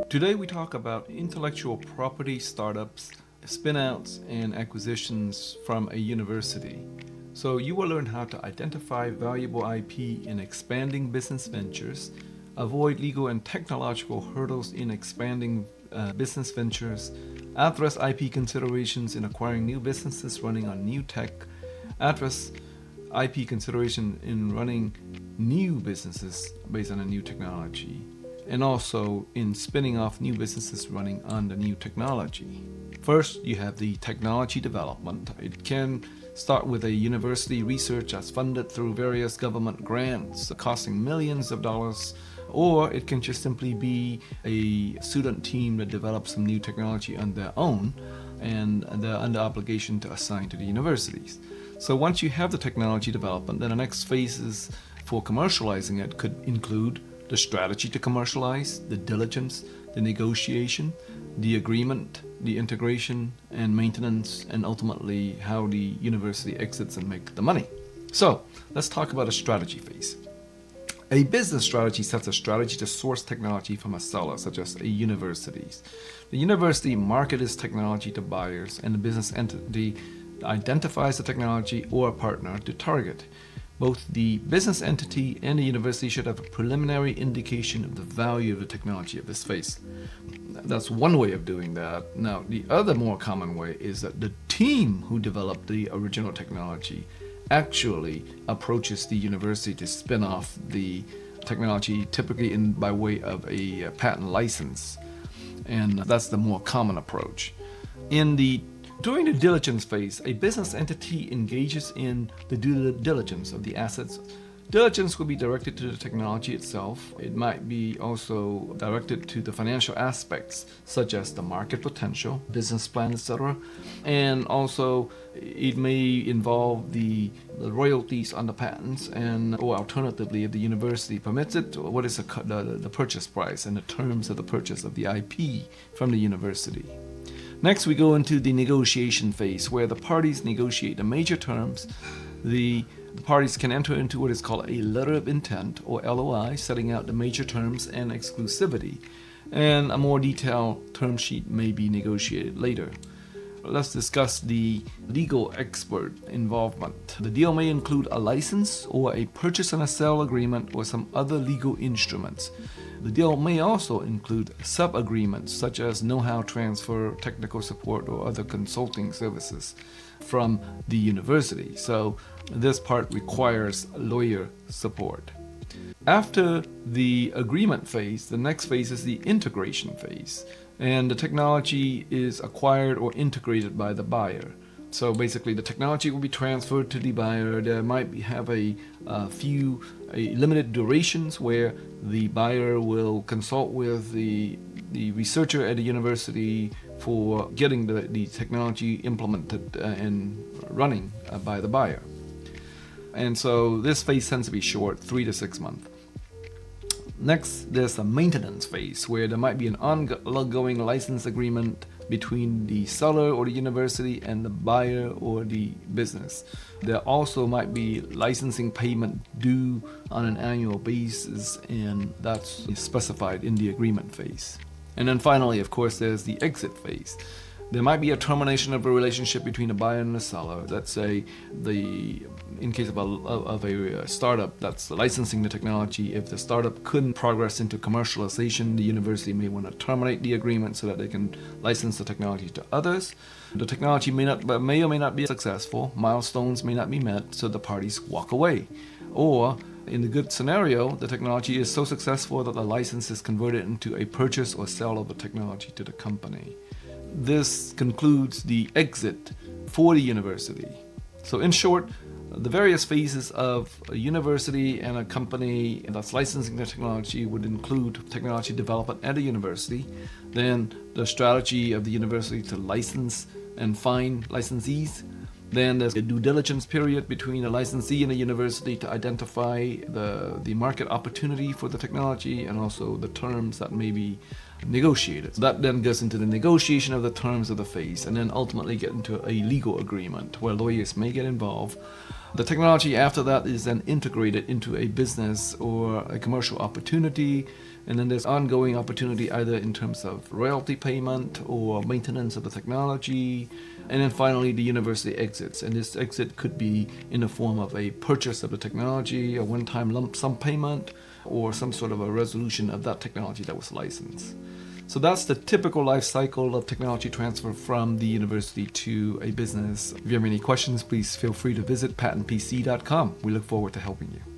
Today we talk about intellectual property startups, spinouts, and acquisitions from a university. So you will learn how to identify valuable IP in expanding business ventures, avoid legal and technological hurdles in expanding business ventures, address IP considerations in acquiring new businesses running on new tech, address IP consideration in running new businesses based on a new technology, and also in spinning off new businesses running on the new technology. First, you have the technology development. It can start with a university research that's funded through various government grants costing millions of dollars, or it can just simply be a student team that develops some new technology on their own and they're under obligation to assign to the universities. So once you have the technology development, then the next phases for commercializing it could include the strategy to commercialize, the diligence, the negotiation, the agreement, the integration and maintenance, and ultimately how the university exits and make the money. So let's talk about a strategy phase. A business strategy sets a strategy to source technology from a seller, such as a university. The university markets its technology to buyers, and the business entity identifies the technology or a partner to target. Both the business entity and the university should have a preliminary indication of the value of the technology of this phase. That's one way of doing that. Now, the other more common way is that the team who developed the original technology actually approaches the university to spin off the technology, typically by way of a patent license. And that's the more common approach. During the diligence phase, a business entity engages in the due diligence of the assets. Diligence will be directed to the technology itself. It might be also directed to the financial aspects, such as the market potential, business plan, etc. And also, it may involve the royalties on the patents, or alternatively, if the university permits it, what is the purchase price and the terms of the purchase of the IP from the university. Next, we go into the negotiation phase, where the parties negotiate the major terms. The parties can enter into what is called a letter of intent, or LOI, setting out the major terms and exclusivity. And a more detailed term sheet may be negotiated later. Let's discuss the legal expert involvement. The deal may include a license or a purchase and a sale agreement or some other legal instruments. The deal may also include sub-agreements such as know-how transfer, technical support, or other consulting services from the university. So this part requires lawyer support. After the agreement phase, the next phase is the integration phase. And the technology is acquired or integrated by the buyer. So basically, the technology will be transferred to the buyer. There might have a few limited durations where the buyer will consult with the researcher at the university for getting the technology implemented and running by the buyer. And so this phase tends to be short, 3 to 6 months. Next, there's a maintenance phase where there might be an ongoing license agreement between the seller or the university and the buyer or the business. There also might be licensing payment due on an annual basis, and that's specified in the agreement phase. And then finally, of course, there's the exit phase. There might be a termination of a relationship between the buyer and the seller. Let's say in case of a startup that's licensing the technology, if the startup couldn't progress into commercialization, the university may want to terminate the agreement so that they can license the technology to others. The technology may or may not be successful. Milestones may not be met, so the parties walk away. Or in the good scenario, the technology is so successful that the license is converted into a purchase or sale of the technology to the company. This concludes the exit for the university. So in short, the various phases of a university and a company that's licensing the technology would include technology development at a university, then the strategy of the university to license and find licensees. Then there's a due diligence period between the licensee and the university to identify the market opportunity for the technology and also the terms that may be negotiated. So that then goes into the negotiation of the terms of the phase, and then ultimately get into a legal agreement where lawyers may get involved. The technology after that is then integrated into a business or a commercial opportunity, and then there's ongoing opportunity either in terms of royalty payment or maintenance of the technology. And then finally the university exits, and this exit could be in the form of a purchase of the technology, a one-time lump sum payment, or some sort of a resolution of that technology that was licensed. So that's the typical life cycle of technology transfer from the university to a business. If you have any questions, please feel free to visit patentpc.com. We look forward to helping you.